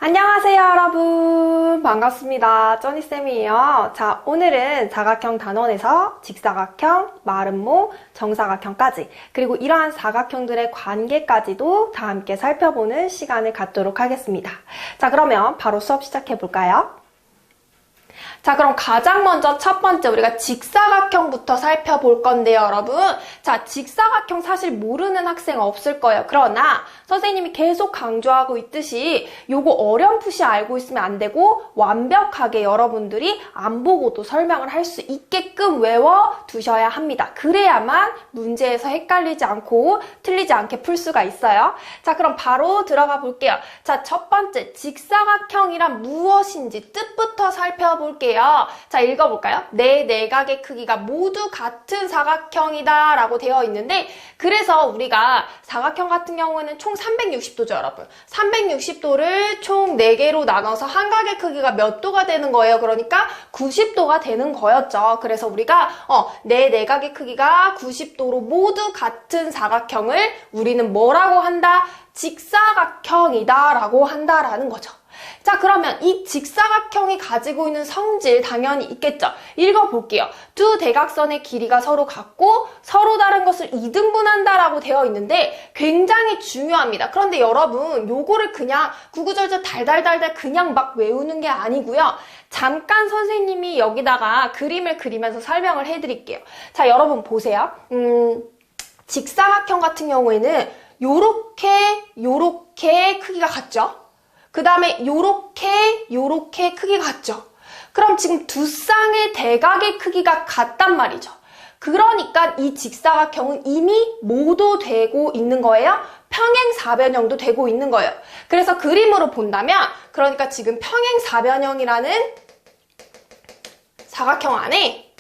안녕하세요, 여러분. 반갑습니다. 쩌니쌤이에요. 자, 오늘은 사각형 단원에서 직사각형, 마름모, 정사각형까지, 그리고 이러한 사각형들의 관계까지도 다 함께 살펴보는 시간을 갖도록 하겠습니다. 자, 그러면 바로 수업 시작해볼까요? 자, 그럼 가장 먼저 첫 번째 우리가 직사각형부터 살펴볼 건데요, 여러분. 자, 직사각형 사실 모르는 학생 없을 거예요. 그러나 선생님이 계속 강조하고 있듯이 요거 어렴풋이 알고 있으면 안 되고 완벽하게 여러분들이 안 보고도 설명을 할 수 있게끔 외워두셔야 합니다. 그래야만 문제에서 헷갈리지 않고 틀리지 않게 풀 수가 있어요. 자, 그럼 바로 들어가 볼게요. 자, 첫 번째 직사각형이란 무엇인지 뜻부터 살펴볼게요. 자, 읽어볼까요? 내 내각의 크기가 모두 같은 사각형이다 라고 되어 있는데, 그래서 우리가 사각형 같은 경우에는 총 360도죠, 여러분. 360도를 총 4개로 나눠서 한 각의 크기가 몇 도가 되는 거예요? 그러니까 90도가 되는 거였죠. 그래서 우리가 내 내각의 크기가 90도로 모두 같은 사각형을 우리는 뭐라고 한다? 직사각형이다 라고 한다라는 거죠. 자, 그러면 이 직사각형이 가지고 있는 성질 당연히 있겠죠. 읽어볼게요. 두 대각선의 길이가 서로 같고 서로 다른 것을 이등분한다라고 되어 있는데 굉장히 중요합니다. 그런데 여러분, 요거를 그냥 구구절절 달달달달 그냥 막 외우는 게 아니고요. 잠깐 선생님이 여기다가 그림을 그리면서 설명을 해드릴게요. 자, 여러분 보세요. 직사각형 같은 경우에는 요렇게 크기가 같죠? 그 다음에 요렇게 크기가 같죠? 그럼 지금 두 쌍의 대각의 크기가 같단 말이죠. 그러니까 이 직사각형은 이미 뭐도 되고 있는 거예요? 평행사변형도 되고 있는 거예요. 그래서 그림으로 본다면, 그러니까 지금 평행사변형이라는 사각형 안에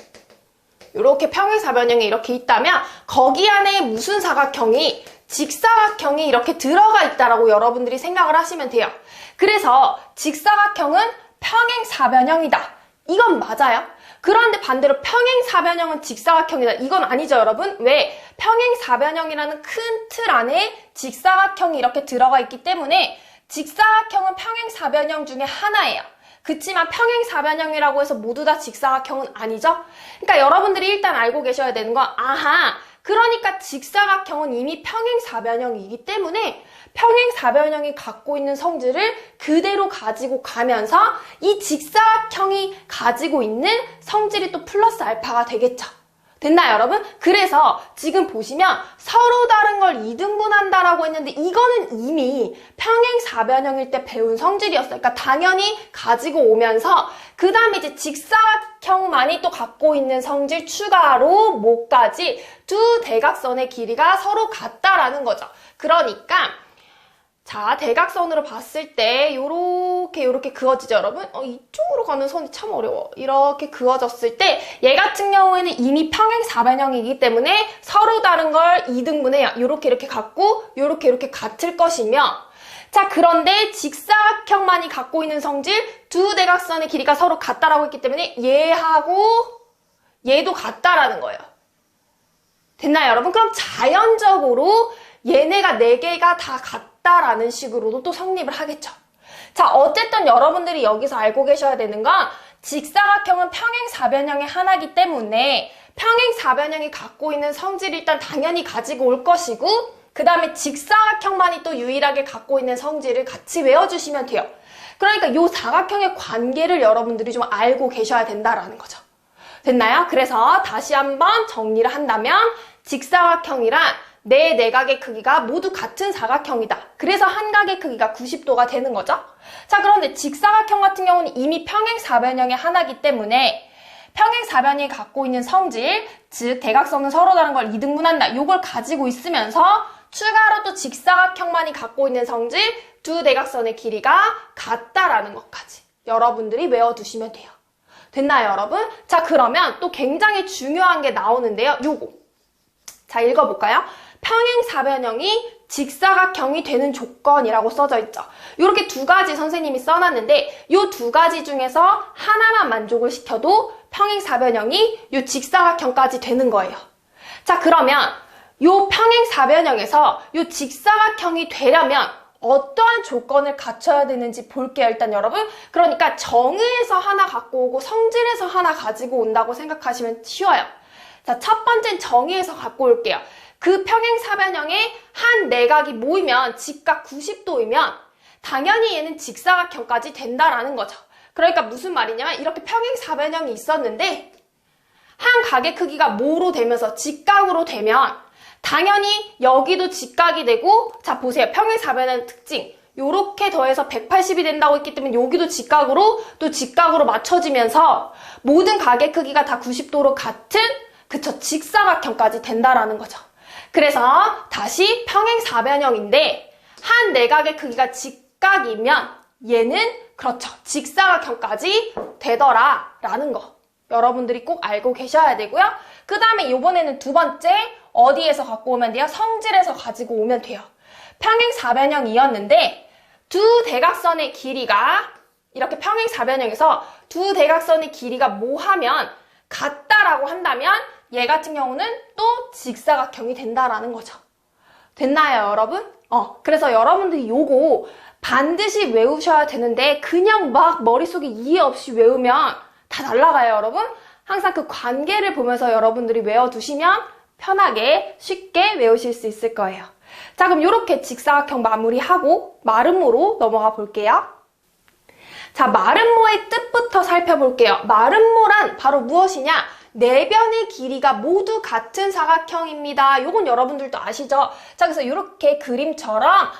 이렇게 평행사변형이 이렇게 있다면 거기 안에 무슨 사각형이 직사각형이 이렇게 들어가 있다라고 여러분들이 생각을 하시면 돼요. 그래서 직사각형은 평행사변형이다. 이건 맞아요. 그런데 반대로 평행사변형은 직사각형이다. 이건 아니죠, 여러분. 왜? 평행사변형이라는 큰 틀 안에 직사각형이 이렇게 들어가 있기 때문에 직사각형은 평행사변형 중에 하나예요. 그치만 평행사변형이라고 해서 모두 다 직사각형은 아니죠? 그러니까 여러분들이 일단 알고 계셔야 되는 건, 그러니까 직사각형은 이미 평행사변형이기 때문에 평행사변형이 갖고 있는 성질을 그대로 가지고 가면서 이 직사각형이 가지고 있는 성질이 또 플러스 알파가 되겠죠. 됐나요, 여러분? 그래서 지금 보시면 서로 다른 걸 이등분한다라고 했는데 이거는 이미 평행사변형일 때 배운 성질이었어요. 그러니까 당연히 가지고 오면서 그 다음에 이제 직사각형만이 또 갖고 있는 성질 추가로 뭐까지 두 대각선의 길이가 서로 같다라는 거죠. 그러니까 자, 대각선으로 봤을 때 요렇게 그어지죠, 여러분? 이쪽으로 가는 선이 참 어려워. 이렇게 그어졌을 때 얘 같은 경우에는 이미 평행사변형이기 때문에 서로 다른 걸 이등분해요. 이렇게 갖고 이렇게 같을 것이며, 자, 그런데 직사각형만이 갖고 있는 성질 두 대각선의 길이가 서로 같다라고 했기 때문에 얘하고 얘도 같다라는 거예요. 됐나요, 여러분? 그럼 자연적으로 얘네가 4개가 다 같다라는 식으로도 또 성립을 하겠죠. 자, 어쨌든 여러분들이 여기서 알고 계셔야 되는 건 직사각형은 평행사변형의 하나이기 때문에 평행사변형이 갖고 있는 성질을 일단 당연히 가지고 올 것이고, 그 다음에 직사각형만이 또 유일하게 갖고 있는 성질을 같이 외워주시면 돼요. 그러니까 이 사각형의 관계를 여러분들이 좀 알고 계셔야 된다라는 거죠. 됐나요? 그래서 다시 한번 정리를 한다면 직사각형이란 내 내각의 크기가 모두 같은 사각형이다. 그래서 한 각의 크기가 90도가 되는 거죠. 자, 그런데 직사각형 같은 경우는 이미 평행사변형의 하나이기 때문에 평행사변이 갖고 있는 성질, 즉 대각선은 서로 다른 걸 이등분한다. 요걸 가지고 있으면서 추가로 또 직사각형만이 갖고 있는 성질, 두 대각선의 길이가 같다라는 것까지 여러분들이 외워두시면 돼요. 됐나요, 여러분? 자, 그러면 또 굉장히 중요한 게 나오는데요. 요거. 자, 읽어볼까요? 평행사변형이 직사각형이 되는 조건이라고 써져 있죠. 이렇게 두 가지 선생님이 써놨는데 이 두 가지 중에서 하나만 만족을 시켜도 평행사변형이 이 직사각형까지 되는 거예요. 자, 그러면 이 평행사변형에서 이 직사각형이 되려면 어떠한 조건을 갖춰야 되는지 볼게요. 일단 여러분. 그러니까 정의에서 하나 갖고 오고 성질에서 하나 가지고 온다고 생각하시면 쉬워요. 자, 첫 번째는 정의에서 갖고 올게요. 그 평행사변형에 한 내각이 모이면 직각 90도이면 당연히 얘는 직사각형까지 된다라는 거죠. 그러니까 무슨 말이냐면 이렇게 평행사변형이 있었는데 한 각의 크기가 모로 되면서 직각으로 되면 당연히 여기도 직각이 되고, 자 보세요. 평행사변형 특징. 요렇게 더해서 180이 된다고 했기 때문에 여기도 직각으로 또 직각으로 맞춰지면서 모든 각의 크기가 다 90도로 같은, 그쵸, 직사각형까지 된다라는 거죠. 그래서 다시 평행사변형인데 한 내각의 크기가 직각이면 얘는 그렇죠, 직사각형까지 되더라라는 거 여러분들이 꼭 알고 계셔야 되고요. 그 다음에 이번에는 두 번째, 어디에서 갖고 오면 돼요? 성질에서 가지고 오면 돼요. 평행사변형이었는데 두 대각선의 길이가, 이렇게 평행사변형에서 두 대각선의 길이가 뭐하면 같다라고 한다면 얘 같은 경우는 또 직사각형이 된다라는 거죠. 됐나요, 여러분? 그래서 여러분들이 요거 반드시 외우셔야 되는데 그냥 막 머릿속에 이해 없이 외우면 다 날아가요, 여러분. 항상 그 관계를 보면서 여러분들이 외워두시면 편하게 쉽게 외우실 수 있을 거예요. 자, 그럼 이렇게 직사각형 마무리하고 마름모로 넘어가 볼게요. 자, 마름모의 뜻부터 살펴볼게요. 마름모란 바로 무엇이냐? 네 변의 길이가 모두 같은 사각형입니다. 요건 여러분들도 아시죠? 자, 그래서 이렇게 그림처럼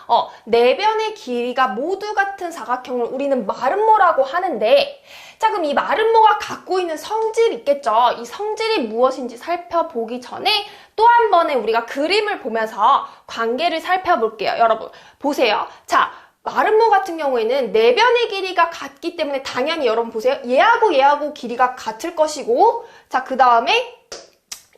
네 변의 길이가 모두 같은 사각형을 우리는 마름모라고 하는데, 자, 그럼 이 마름모가 갖고 있는 성질이 있겠죠? 이 성질이 무엇인지 살펴보기 전에 또 한 번에 우리가 그림을 보면서 관계를 살펴볼게요. 여러분 보세요. 자, 마름모 같은 경우에는 네 변의 길이가 같기 때문에 당연히 여러분 보세요. 얘하고 길이가 같을 것이고, 자, 그 다음에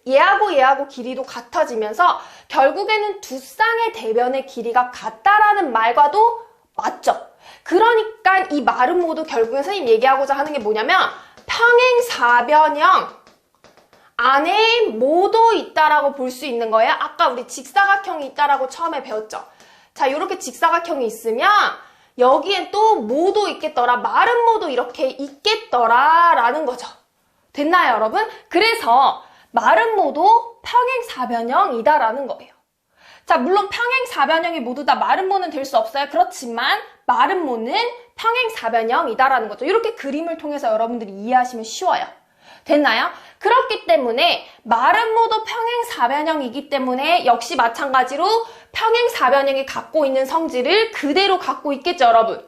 얘하고 길이도 같아지면서 결국에는 두 쌍의 대변의 길이가 같다라는 말과도 맞죠? 그러니까 이 마름모도 결국엔 선생님 얘기하고자 하는 게 뭐냐면 평행사변형 안에 뭐도 있다라고 볼 수 있는 거예요. 아까 우리 직사각형이 있다라고 처음에 배웠죠? 자, 이렇게 직사각형이 있으면 여기엔 또 뭐도 있겠더라, 마름모도 이렇게 있겠더라라는 거죠. 됐나요, 여러분? 그래서 마름모도 평행사변형이다라는 거예요. 자, 물론 평행사변형이 모두 다 마름모는 될 수 없어요. 그렇지만 마름모는 평행사변형이다라는 거죠. 이렇게 그림을 통해서 여러분들이 이해하시면 쉬워요. 됐나요? 그렇기 때문에 마름모도 평행사변형이기 때문에 역시 마찬가지로 평행사변형이 갖고 있는 성질을 그대로 갖고 있겠죠, 여러분?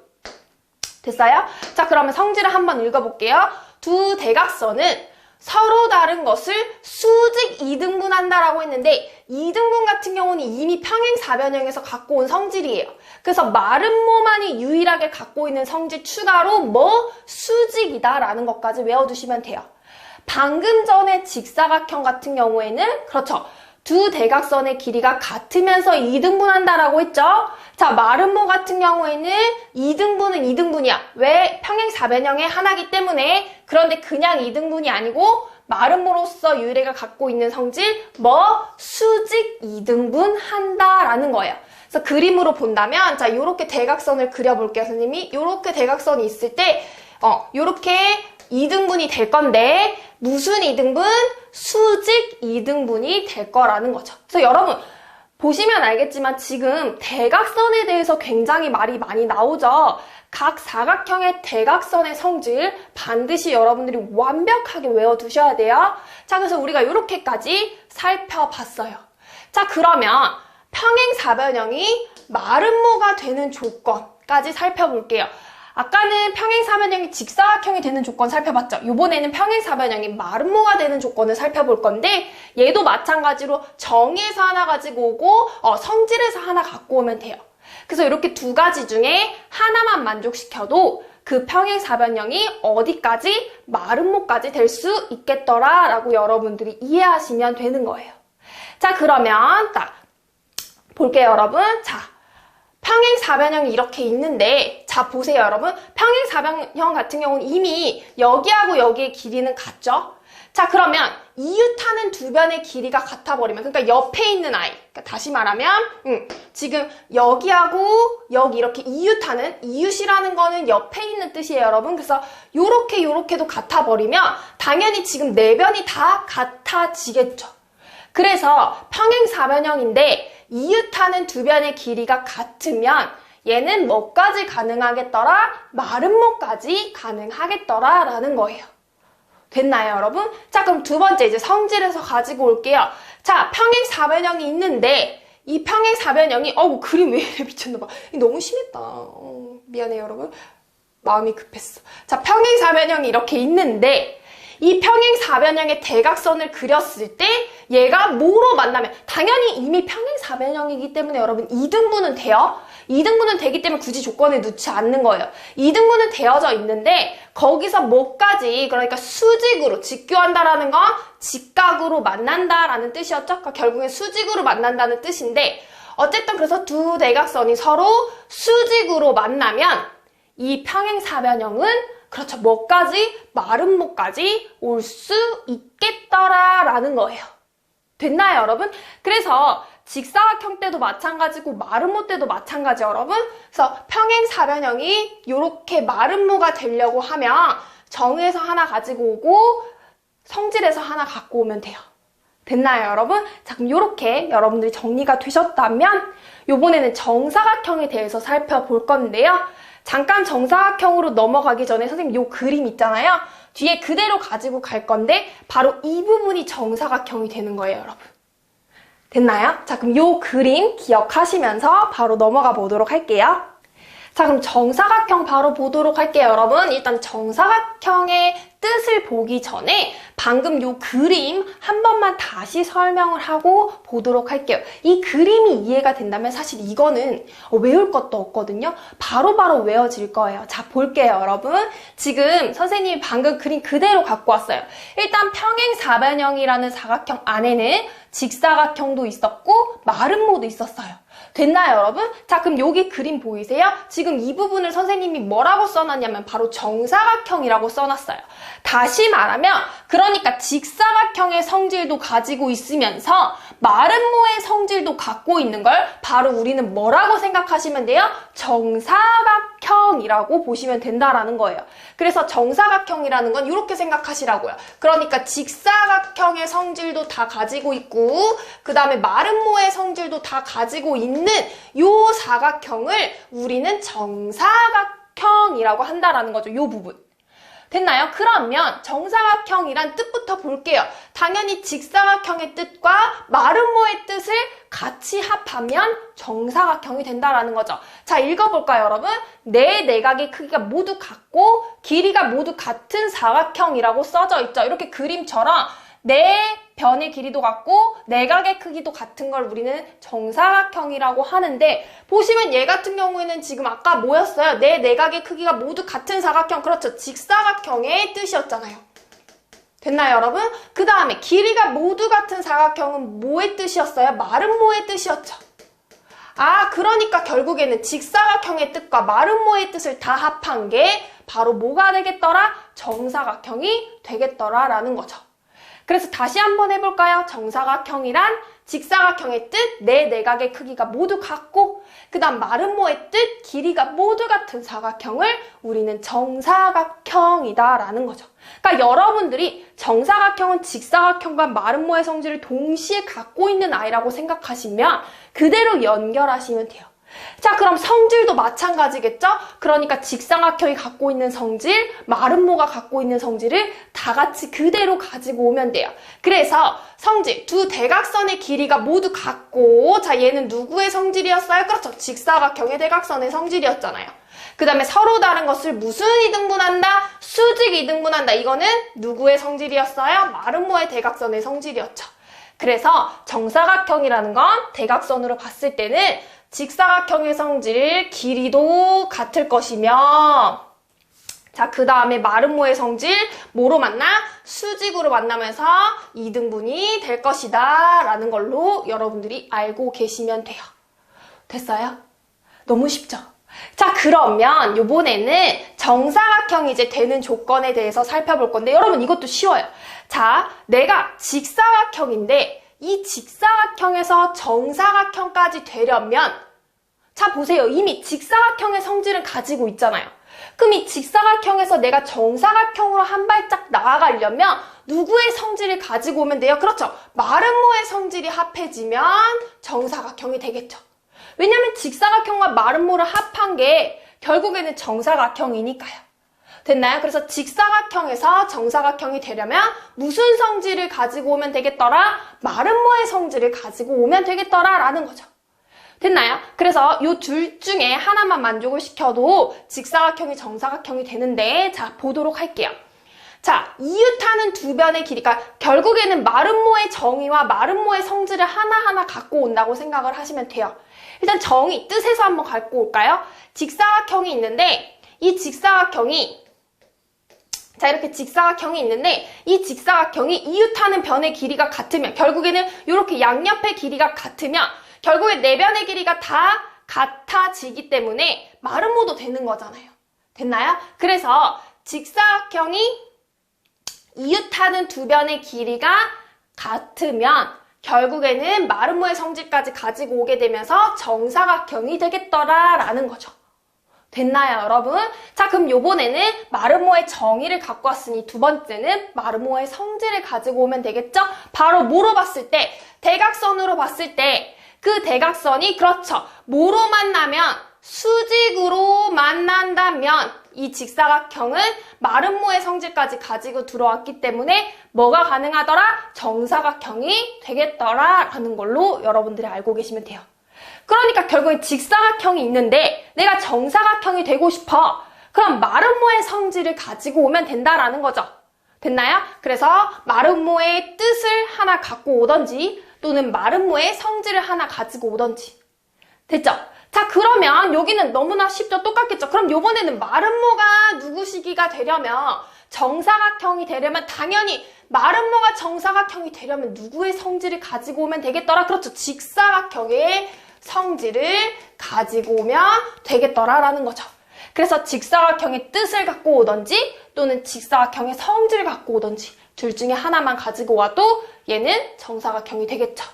됐어요? 자, 그러면 성질을 한번 읽어볼게요. 두 대각선은 서로 다른 것을 수직 2등분한다라고 했는데 2등분 같은 경우는 이미 평행사변형에서 갖고 온 성질이에요. 그래서 마름모만이 유일하게 갖고 있는 성질 추가로 수직이다라는 것까지 외워두시면 돼요. 방금 전에 직사각형 같은 경우에는 그렇죠, 두 대각선의 길이가 같으면서 2등분한다라고 했죠? 자, 마름모 같은 경우에는 2등분은 2등분이야. 왜? 평행사변형의 하나이기 때문에. 그런데 그냥 2등분이 아니고 마름모로서 유일하게 갖고 있는 성질 수직 2등분 한다라는 거예요. 그래서 그림으로 본다면, 자, 요렇게 대각선을 그려볼게요, 선생님이. 요렇게 대각선이 있을 때 요렇게 2등분이 될 건데 무슨 2등분? 수직 2등분이 될 거라는 거죠. 그래서 여러분 보시면 알겠지만 지금 대각선에 대해서 굉장히 말이 많이 나오죠. 각 사각형의 대각선의 성질 반드시 여러분들이 완벽하게 외워두셔야 돼요. 자, 그래서 우리가 이렇게까지 살펴봤어요. 자, 그러면 평행사변형이 마름모가 되는 조건까지 살펴볼게요. 아까는 평행사변형이 직사각형이 되는 조건 살펴봤죠. 이번에는 평행사변형이 마름모가 되는 조건을 살펴볼 건데 얘도 마찬가지로 정의에서 하나 가지고 오고 성질에서 하나 갖고 오면 돼요. 그래서 이렇게 두 가지 중에 하나만 만족시켜도 그 평행사변형이 어디까지? 마름모까지 될 수 있겠더라라고 여러분들이 이해하시면 되는 거예요. 자, 그러면 딱 볼게요, 여러분. 자, 평행사변형이 이렇게 있는데, 자, 보세요, 여러분. 평행사변형 같은 경우는 이미 여기하고 여기의 길이는 같죠? 자, 그러면 이웃하는 두 변의 길이가 같아버리면, 그러니까 옆에 있는 아이, 그러니까 다시 말하면 지금 여기하고 여기 이렇게 이웃하는, 이웃이라는 거는 옆에 있는 뜻이에요, 여러분. 그래서 요렇게도 같아버리면 당연히 지금 내변이 다 같아지겠죠. 그래서 평행사변형인데 이웃하는 두 변의 길이가 같으면 얘는 뭐까지 가능하겠더라? 마른 뭐까지 가능하겠더라 라는 거예요. 됐나요, 여러분? 자, 그럼 두 번째 이제 성질에서 가지고 올게요. 자, 평행사변형이 있는데 이 평행사변형이 그림 왜 이래 미쳤나봐. 너무 심했다. 미안해요, 여러분. 마음이 급했어. 자, 평행사변형이 이렇게 있는데 이 평행사변형의 대각선을 그렸을 때 얘가 뭐로 만나면 당연히 이미 평행사변형이기 때문에 여러분 2등분은 돼요. 2등분은 되기 때문에 굳이 조건에 넣지 않는 거예요. 2등분은 되어져 있는데 거기서 뭐까지, 그러니까 수직으로, 직교한다라는 건 직각으로 만난다라는 뜻이었죠. 그러니까 결국엔 수직으로 만난다는 뜻인데 어쨌든 그래서 두 대각선이 서로 수직으로 만나면 이 평행사변형은 그렇죠. 뭐까지? 마른 뭐까지 올 수 있겠더라라는 거예요. 됐나요, 여러분? 그래서 직사각형 때도 마찬가지고 마름모 때도 마찬가지, 여러분. 그래서 평행사변형이 이렇게 마름모가 되려고 하면 정의에서 하나 가지고 오고 성질에서 하나 갖고 오면 돼요. 됐나요, 여러분? 자, 그럼 이렇게 여러분들이 정리가 되셨다면 이번에는 정사각형에 대해서 살펴볼 건데요. 잠깐 정사각형으로 넘어가기 전에 선생님 요 그림 있잖아요. 뒤에 그대로 가지고 갈 건데 바로 이 부분이 정사각형이 되는 거예요, 여러분. 됐나요? 자, 그럼 요 그림 기억하시면서 바로 넘어가 보도록 할게요. 자, 그럼 정사각형 바로 보도록 할게요, 여러분. 일단 정사각형의 뜻을 보기 전에 방금 요 그림 한 번만 다시 설명을 하고 보도록 할게요. 이 그림이 이해가 된다면 사실 이거는 외울 것도 없거든요. 바로바로 외워질 거예요. 자, 볼게요, 여러분. 지금 선생님이 방금 그림 그대로 갖고 왔어요. 일단 평행사변형이라는 사각형 안에는 직사각형도 있었고 마름모도 있었어요. 됐나요, 여러분? 자, 그럼 여기 그림 보이세요? 지금 이 부분을 선생님이 뭐라고 써놨냐면 바로 정사각형이라고 써놨어요. 다시 말하면 그러니까 직사각형의 성질도 가지고 있으면서 마름모의 성질도 갖고 있는 걸 바로 우리는 뭐라고 생각하시면 돼요? 정사각형이라고 보시면 된다라는 거예요. 그래서 정사각형이라는 건 이렇게 생각하시라고요. 그러니까 직사각형의 성질도 다 가지고 있고 그 다음에 마름모의 성질도 다 가지고 있는 요 사각형을 우리는 정사각형이라고 한다라는 거죠. 요 부분. 됐나요? 그러면 정사각형이란 뜻부터 볼게요. 당연히 직사각형의 뜻과 마름모의 뜻을 같이 합하면 정사각형이 된다라는 거죠. 자, 읽어볼까요, 여러분? 네 내각의 크기가 모두 같고 길이가 모두 같은 사각형이라고 써져 있죠. 이렇게 그림처럼 네 변의 길이도 같고 내각의 크기도 같은 걸 우리는 정사각형이라고 하는데 보시면 얘 같은 경우에는 지금 아까 뭐였어요? 네 내각의 크기가 모두 같은 사각형. 그렇죠. 직사각형의 뜻이었잖아요. 됐나요, 여러분? 그 다음에 길이가 모두 같은 사각형은 뭐의 뜻이었어요? 마름모의 뜻이었죠. 아, 그러니까 결국에는 직사각형의 뜻과 마름모의 뜻을 다 합한 게 바로 뭐가 되겠더라? 정사각형이 되겠더라라는 거죠. 그래서 다시 한번 해볼까요? 정사각형이란 직사각형의 뜻, 네 내각의 크기가 모두 같고 그 다음 마름모의 뜻, 길이가 모두 같은 사각형을 우리는 정사각형이다라는 거죠. 그러니까 여러분들이 정사각형은 직사각형과 마름모의 성질을 동시에 갖고 있는 아이라고 생각하시면 그대로 연결하시면 돼요. 자, 그럼 성질도 마찬가지겠죠? 그러니까 직사각형이 갖고 있는 성질, 마름모가 갖고 있는 성질을 다 같이 그대로 가지고 오면 돼요. 그래서 성질, 두 대각선의 길이가 모두 같고 자, 얘는 누구의 성질이었어요? 그렇죠. 직사각형의 대각선의 성질이었잖아요. 그 다음에 서로 다른 것을 무슨 이등분한다? 수직 이등분한다. 이거는 누구의 성질이었어요? 마름모의 대각선의 성질이었죠. 그래서 정사각형이라는 건 대각선으로 봤을 때는 직사각형의 성질, 길이도 같을 것이며 자, 그 다음에 마름모의 성질, 뭐로 만나? 수직으로 만나면서 이등분이 될 것이다 라는 걸로 여러분들이 알고 계시면 돼요. 됐어요? 너무 쉽죠? 자, 그러면 이번에는 정사각형이 이제 되는 조건에 대해서 살펴볼 건데 여러분 이것도 쉬워요. 자, 내가 직사각형인데 이 직사각형에서 정사각형까지 되려면 자 보세요. 이미 직사각형의 성질을 가지고 있잖아요. 그럼 이 직사각형에서 내가 정사각형으로 한 발짝 나아가려면 누구의 성질을 가지고 오면 돼요? 그렇죠. 마름모의 성질이 합해지면 정사각형이 되겠죠. 왜냐하면 직사각형과 마름모를 합한 게 결국에는 정사각형이니까요. 됐나요? 그래서 직사각형에서 정사각형이 되려면 무슨 성질을 가지고 오면 되겠더라? 마름모의 성질을 가지고 오면 되겠더라 라는 거죠. 됐나요? 그래서 이 둘 중에 하나만 만족을 시켜도 직사각형이 정사각형이 되는데 자 보도록 할게요. 자, 이웃하는 두 변의 길이가 결국에는 마름모의 정의와 마름모의 성질을 하나하나 갖고 온다고 생각을 하시면 돼요. 일단 정의, 뜻에서 한번 갖고 올까요? 직사각형이 있는데 이 직사각형이 자 이렇게 직사각형이 있는데 이 직사각형이 이웃하는 변의 길이가 같으면 결국에는 이렇게 양옆의 길이가 같으면 결국에 네 변의 길이가 다 같아지기 때문에 마름모도 되는 거잖아요. 됐나요? 그래서 직사각형이 이웃하는 두 변의 길이가 같으면 결국에는 마름모의 성질까지 가지고 오게 되면서 정사각형이 되겠더라라는 거죠. 됐나요, 여러분? 자, 그럼 요번에는 마름모의 정의를 갖고 왔으니 두 번째는 마름모의 성질을 가지고 오면 되겠죠? 바로 뭐로 봤을 때? 대각선으로 봤을 때 그 대각선이 그렇죠. 뭐로 만나면? 수직으로 만난다면 이 직사각형은 마름모의 성질까지 가지고 들어왔기 때문에 뭐가 가능하더라? 정사각형이 되겠더라 라는 걸로 여러분들이 알고 계시면 돼요. 그러니까 결국에 직사각형이 있는데 내가 정사각형이 되고 싶어. 그럼 마름모의 성질을 가지고 오면 된다라는 거죠. 됐나요? 그래서 마름모의 뜻을 하나 갖고 오던지 또는 마름모의 성질을 하나 가지고 오던지. 됐죠? 자, 그러면 여기는 너무나 쉽죠? 똑같겠죠? 그럼 요번에는 마름모가 누구시기가 되려면 정사각형이 되려면 당연히 마름모가 정사각형이 되려면 누구의 성질을 가지고 오면 되겠더라? 그렇죠. 직사각형의 성질을 가지고 오면 되겠더라라는 거죠. 그래서 직사각형의 뜻을 갖고 오던지 또는 직사각형의 성질을 갖고 오던지 둘 중에 하나만 가지고 와도 얘는 정사각형이 되겠죠.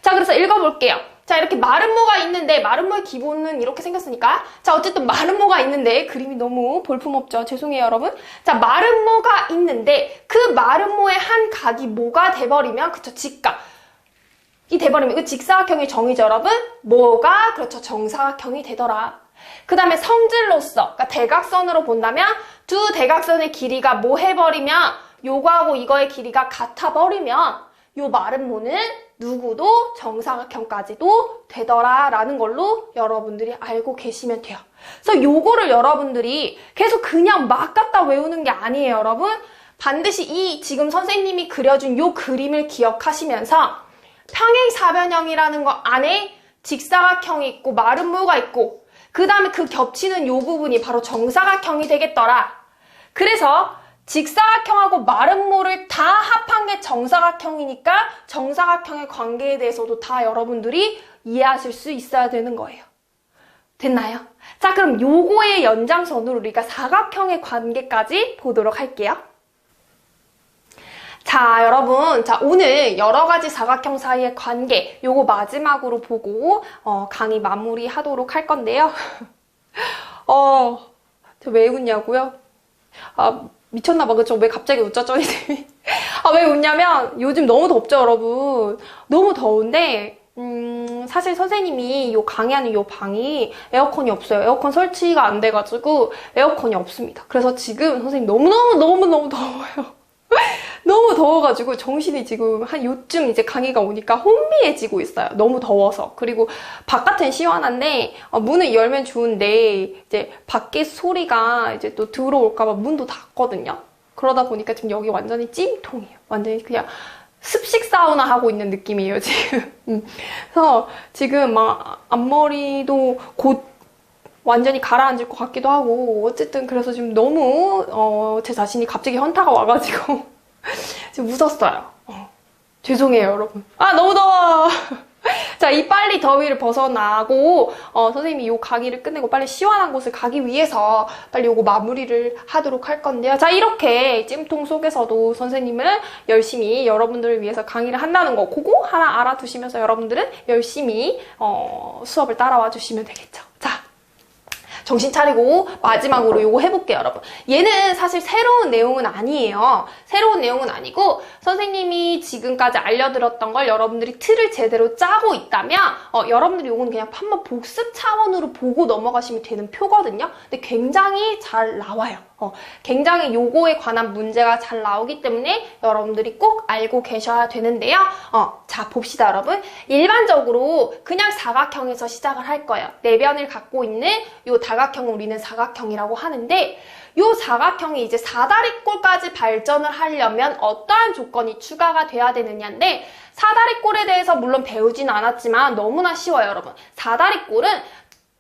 자, 그래서 읽어볼게요. 자, 이렇게 마름모가 있는데 마름모의 기본은 이렇게 생겼으니까 자, 어쨌든 마름모가 있는데 그림이 너무 볼품없죠. 죄송해요, 여러분. 자, 마름모가 있는데 그 마름모의 한 각이 뭐가 돼버리면 그쵸, 직각. 이 돼버리면 그 직사각형의 정의죠, 여러분. 뭐가 그렇죠, 정사각형이 되더라. 그 다음에 성질로서 그러니까 대각선으로 본다면 두 대각선의 길이가 뭐 해버리면 요거하고 이거의 길이가 같아버리면 요 마름모는 누구도 정사각형까지도 되더라라는 걸로 여러분들이 알고 계시면 돼요. 그래서 요거를 여러분들이 계속 그냥 막 갖다 외우는 게 아니에요, 여러분. 반드시 이 지금 선생님이 그려준 요 그림을 기억하시면서 평행사변형이라는 거 안에 직사각형이 있고 마름모가 있고 그 다음에 그 겹치는 요 부분이 바로 정사각형이 되겠더라. 그래서 직사각형하고 마름모를 다 합한 게 정사각형이니까 정사각형의 관계에 대해서도 다 여러분들이 이해하실 수 있어야 되는 거예요. 됐나요? 자, 그럼 요거의 연장선으로 우리가 사각형의 관계까지 보도록 할게요. 자, 여러분. 자, 오늘 여러 가지 사각형 사이의 관계, 요거 마지막으로 보고, 강의 마무리하도록 할 건데요. 저 왜 웃냐고요? 미쳤나봐, 그쵸? 왜 갑자기 웃죠, 쩌니쌤이? 왜 웃냐면, 요즘 너무 덥죠, 여러분? 너무 더운데, 사실 선생님이 요 강의하는 요 방이 에어컨이 없어요. 에어컨 설치가 안 돼가지고, 에어컨이 없습니다. 그래서 지금 선생님 너무너무 더워요. 너무 더워가지고 정신이 지금 한 요쯤 이제 강의가 오니까 혼미해지고 있어요. 너무 더워서. 그리고 바깥은 시원한데 문을 열면 좋은데 이제 밖에 소리가 이제 또 들어올까봐 문도 닫거든요. 그러다 보니까 지금 여기 완전히 찜통이에요. 완전히 그냥 습식 사우나 하고 있는 느낌이에요, 지금. 그래서 지금 막 앞머리도 곧 완전히 가라앉을 것 같기도 하고 어쨌든 그래서 지금 너무 제 자신이 갑자기 현타가 와가지고 지금 웃었어요. 죄송해요, 여러분. 너무 더워. 자, 이 빨리 더위를 벗어나고 선생님이 요 강의를 끝내고 빨리 시원한 곳을 가기 위해서 빨리 요거 마무리를 하도록 할 건데요. 자, 이렇게 찜통 속에서도 선생님은 열심히 여러분들을 위해서 강의를 한다는 거 그거 하나 알아두시면서 여러분들은 열심히 수업을 따라와 주시면 되겠죠. 자, 정신 차리고 마지막으로 요거 해볼게요, 여러분. 얘는 사실 새로운 내용은 아니에요. 새로운 내용은 아니고 선생님이 지금까지 알려드렸던 걸 여러분들이 틀을 제대로 짜고 있다면 여러분들이 요거는 그냥 한번 복습 차원으로 보고 넘어가시면 되는 표거든요. 근데 굉장히 잘 나와요. 굉장히 요거에 관한 문제가 잘 나오기 때문에 여러분들이 꼭 알고 계셔야 되는데요. 자, 봅시다, 여러분. 일반적으로 그냥 사각형에서 시작을 할 거예요. 내변을 갖고 있는 요 다각형을 우리는 사각형이라고 하는데 요 사각형이 이제 사다리꼴까지 발전을 하려면 어떠한 조건이 추가가 돼야 되느냐인데 사다리꼴에 대해서 물론 배우지는 않았지만 너무나 쉬워요, 여러분. 사다리꼴은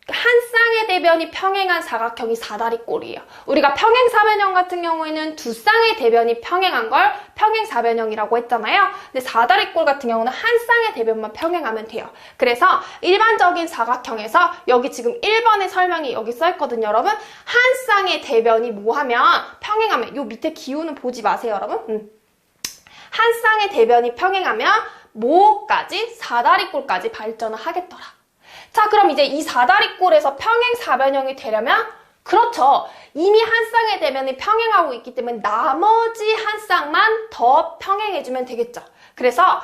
한 쌍의 대변이 평행한 사각형이 사다리꼴이에요. 우리가 평행사변형 같은 경우에는 두 쌍의 대변이 평행한 걸 평행사변형이라고 했잖아요. 근데 사다리꼴 같은 경우는 한 쌍의 대변만 평행하면 돼요. 그래서 일반적인 사각형에서 여기 지금 1번의 설명이 여기 써있거든요, 여러분. 한 쌍의 대변이 뭐하면 평행하면 요 밑에 기호는 보지 마세요, 여러분. 한 쌍의 대변이 평행하면 뭐까지? 사다리꼴까지 발전을 하겠더라. 자, 그럼 이제 이 사다리꼴에서 평행사변형이 되려면 그렇죠. 이미 한 쌍의 대변이 평행하고 있기 때문에 나머지 한 쌍만 더 평행해주면 되겠죠. 그래서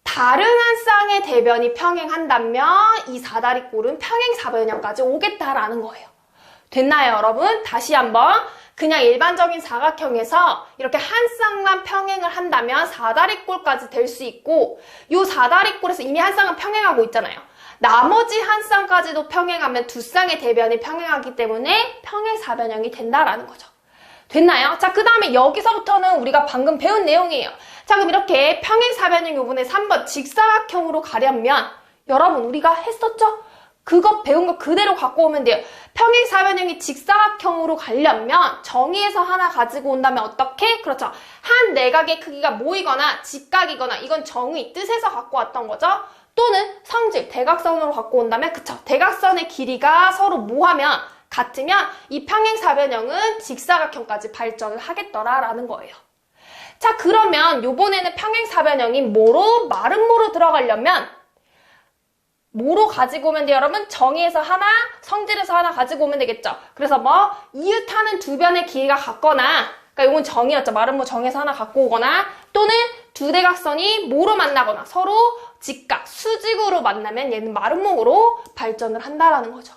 다른 한 쌍의 대변이 평행한다면 이 사다리꼴은 평행사변형까지 오겠다라는 거예요. 됐나요, 여러분? 다시 한번. 그냥 일반적인 사각형에서 이렇게 한 쌍만 평행을 한다면 사다리꼴까지 될 수 있고 이 사다리꼴에서 이미 한 쌍은 평행하고 있잖아요. 나머지 한 쌍까지도 평행하면 두 쌍의 대변이 평행하기 때문에 평행사변형이 된다라는 거죠. 됐나요? 자, 그 다음에 여기서부터는 우리가 방금 배운 내용이에요. 자, 그럼 이렇게 평행사변형 요번에 3번 직사각형으로 가려면 여러분 우리가 했었죠? 그거 배운 거 그대로 갖고 오면 돼요. 평행사변형이 직사각형으로 가려면 정의에서 하나 가지고 온다면 어떻게? 그렇죠. 한 내각의 크기가 모이거나 직각이거나 이건 정의, 뜻에서 갖고 왔던 거죠. 또는 성질, 대각선으로 갖고 온다면 그쵸. 대각선의 길이가 서로 뭐하면 같으면 이 평행사변형은 직사각형까지 발전을 하겠더라라는 거예요. 자, 그러면 요번에는 평행사변형이 뭐로? 마른 모로 들어가려면 뭐로 가지고 오면 돼요, 여러분? 정의에서 하나, 성질에서 하나 가지고 오면 되겠죠. 그래서 뭐 이웃하는 두 변의 길이가 같거나 그러니까 이건 정의였죠. 마른 모 정의에서 하나 갖고 오거나 또는 두 대각선이 뭐로 만나거나 서로 직각, 수직으로 만나면 얘는 마름모로 발전을 한다라는 거죠.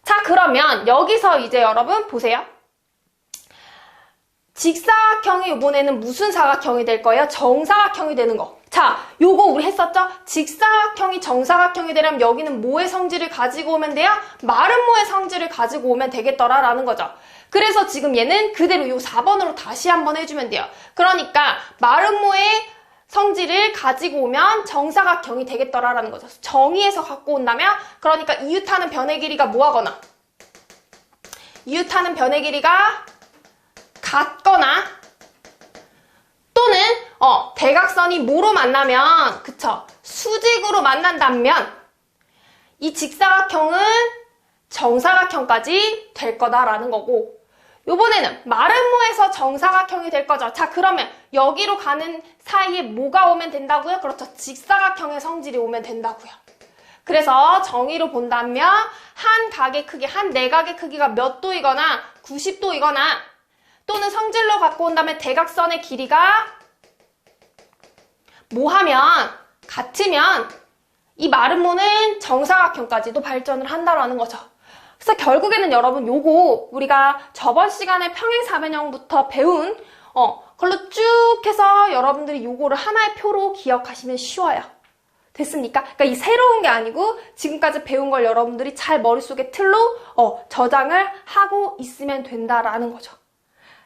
자, 그러면 여기서 이제 여러분 보세요. 직사각형이 이번에는 무슨 사각형이 될 거예요? 정사각형이 되는 거. 자, 요거 우리 했었죠? 직사각형이 정사각형이 되려면 여기는 뭐의 성질을 가지고 오면 돼요? 마름모의 성질을 가지고 오면 되겠더라라는 거죠. 그래서 지금 얘는 그대로 요 4번으로 다시 한번 해주면 돼요. 그러니까 마름모의 성질을 가지고 오면 정사각형이 되겠더라라는 거죠. 정의에서 갖고 온다면 그러니까 이웃하는 변의 길이가 뭐하거나 이웃하는 변의 길이가 같거나 또는 대각선이 뭐로 만나면 그쵸 수직으로 만난다면 이 직사각형은 정사각형까지 될 거다라는 거고 요번에는 마름모에서 정사각형이 될 거죠. 자, 그러면 여기로 가는 사이에 뭐가 오면 된다고요? 그렇죠. 직사각형의 성질이 오면 된다고요. 그래서 정의로 본다면 한 각의 크기, 한 내각의 크기가 몇 도이거나 90도이거나 또는 성질로 갖고 온다면 대각선의 길이가 뭐하면 같으면 이 마름모는 정사각형까지도 발전을 한다라는 거죠. 그래서 결국에는 여러분 요거 우리가 저번 시간에 평행사변형부터 배운 걸로 쭉 해서 여러분들이 요거를 하나의 표로 기억하시면 쉬워요. 됐습니까? 그러니까 이 새로운 게 아니고 지금까지 배운 걸 여러분들이 잘 머릿속에 틀로 저장을 하고 있으면 된다라는 거죠.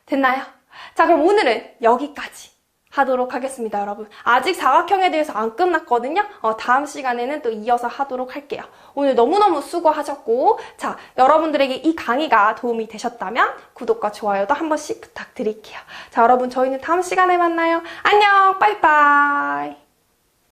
됐나요? 자, 그럼 오늘은 여기까지 하도록 하겠습니다, 여러분. 아직 사각형에 대해서 안 끝났거든요. 다음 시간에는 또 이어서 하도록 할게요. 오늘 너무너무 수고하셨고, 자, 여러분들에게 이 강의가 도움이 되셨다면 구독과 좋아요도 한 번씩 부탁드릴게요. 자, 여러분, 저희는 다음 시간에 만나요. 안녕, 빠이빠이.